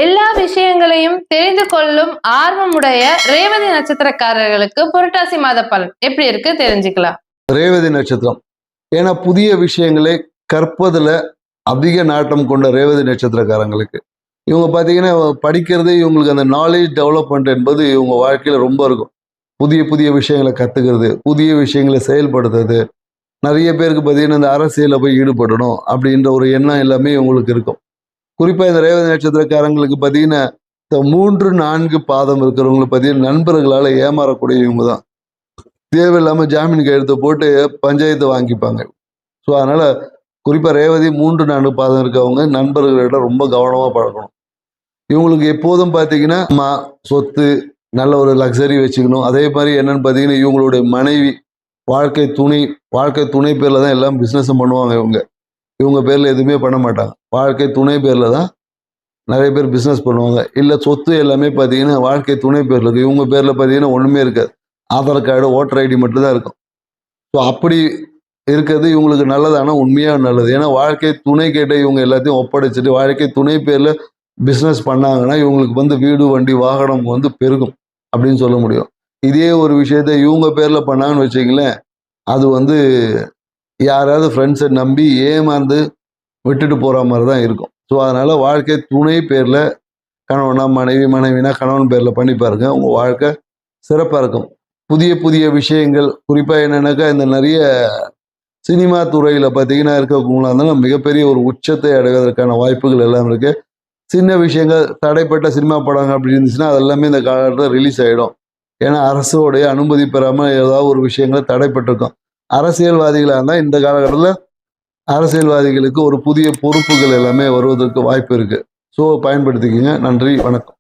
எல்லா விஷயங்களையும் தெரிந்து கொள்ளும் ஆர்வமுடைய ரேவதி நட்சத்திரக்காரர்களுக்கு புரட்டாசி மாத பலன் எப்படி இருக்கு தெரிஞ்சுக்கலாம். ரேவதி நட்சத்திரம் ஏன்னா புதிய விஷயங்களை கற்பதில் அதிக நாட்டம் கொண்ட ரேவதி நட்சத்திரக்காரங்களுக்கு இவங்க பார்த்தீங்கன்னா படிக்கிறது இவங்களுக்கு அந்த நாலேஜ் டெவலப்மெண்ட் என்பது இவங்க வாழ்க்கையில் ரொம்ப இருக்கும். புதிய புதிய விஷயங்களை கற்றுக்கிறது, புதிய விஷயங்களை செயல்படுத்துறது. நிறைய பேருக்கு பார்த்தீங்கன்னா இந்த அரசியலில் போய் ஈடுபடணும் அப்படின்ற ஒரு எண்ணம் எல்லாமே இவங்களுக்கு இருக்கும். குறிப்பாக இந்த ரேவதி நட்சத்திரக்காரங்களுக்கு பார்த்தீங்கன்னா இந்த 3-4 பாதம் இருக்கிறவங்களுக்கு பார்த்தீங்கன்னா நண்பர்களால் ஏமாறக்கூடியவங்க தான். தேவையில்லாமல் ஜாமீன் கையெழுத்து போட்டு பஞ்சாயத்து வாங்கிப்பாங்க. ஸோ அதனால் குறிப்பாக ரேவதி 3-4 பாதம் இருக்கவங்க நண்பர்களிடம் ரொம்ப கவனமாக பழக்கணும். இவங்களுக்கு எப்போதும் பார்த்தீங்கன்னா சொத்து, நல்ல ஒரு லக்ஸரி வச்சுக்கணும். அதே மாதிரி என்னன்னு பார்த்தீங்கன்னா இவங்களுடைய மனைவி, வாழ்க்கை துணை பேரில் தான் எல்லாம் பிஸ்னஸும் பண்ணுவாங்க. இவங்க பேரில் எதுவுமே பண்ண மாட்டாங்க. வாழ்க்கை துணை பேரில் தான் நிறைய பேர் பிஸ்னஸ் பண்ணுவாங்க. இல்லை சொத்து எல்லாமே பார்த்தீங்கன்னா வாழ்க்கை துணை பேரில் இருக்குது. இவங்க பேரில் பார்த்தீங்கன்னா ஒன்றுமே இருக்காது. ஆதார் கார்டு, ஓட்டர் ஐடி மட்டும்தான் இருக்கும். ஸோ அப்படி இருக்கிறது இவங்களுக்கு நல்லது. ஆனால் உண்மையாக நல்லது. ஏன்னா வாழ்க்கை துணை கேட்ட இவங்க எல்லாத்தையும் ஒப்படைச்சிட்டு வாழ்க்கை துணை பேரில் பிஸ்னஸ் பண்ணாங்கன்னா இவங்களுக்கு வீடு, வண்டி, வாகனம் பெருகும் அப்படின்னு சொல்ல முடியும். இதே ஒரு விஷயத்த இவங்க பேரில் பண்ணாங்கன்னு வச்சிங்களேன், அது யாராவது ஃப்ரெண்ட்ஸை நம்பி ஏமாந்து விட்டுட்டு போகிற மாதிரி தான் இருக்கும். ஸோ அதனால் வாழ்க்கை துணை பேரில் கணவனா மனைவினா கணவன் பேரில் பண்ணி பாருங்க. உங்கள் வாழ்க்கை சிறப்பாக இருக்கும். புதிய புதிய விஷயங்கள் குறிப்பாக என்னென்னாக்கா இந்த நிறைய சினிமா துறையில் பார்த்தீங்கன்னா இருக்கவங்களா இருந்தாலும் மிகப்பெரிய ஒரு உச்சத்தை அடைவதற்கான வாய்ப்புகள் எல்லாம் இருக்குது. சின்ன விஷயங்கள் தடைப்பட்ட சினிமா படங்கள் அப்படி இருந்துச்சுன்னா அதெல்லாமே இந்த காலத்தில் ரிலீஸ் ஆகிடும். ஏன்னா அரசோடைய அனுமதி பெறாமல் ஏதாவது ஒரு விஷயங்களை தடைப்பட்டிருக்கும். அரசியல்வாதிகளாக இருந்தால் இந்த காலகட்டத்தில் அரசியல்வாதிகளுக்கு ஒரு புதிய பொறுப்புகள் எல்லாமே வருவதற்கு வாய்ப்பு இருக்குது. ஸோ பயன்படுத்திக்கங்க. நன்றி, வணக்கம்.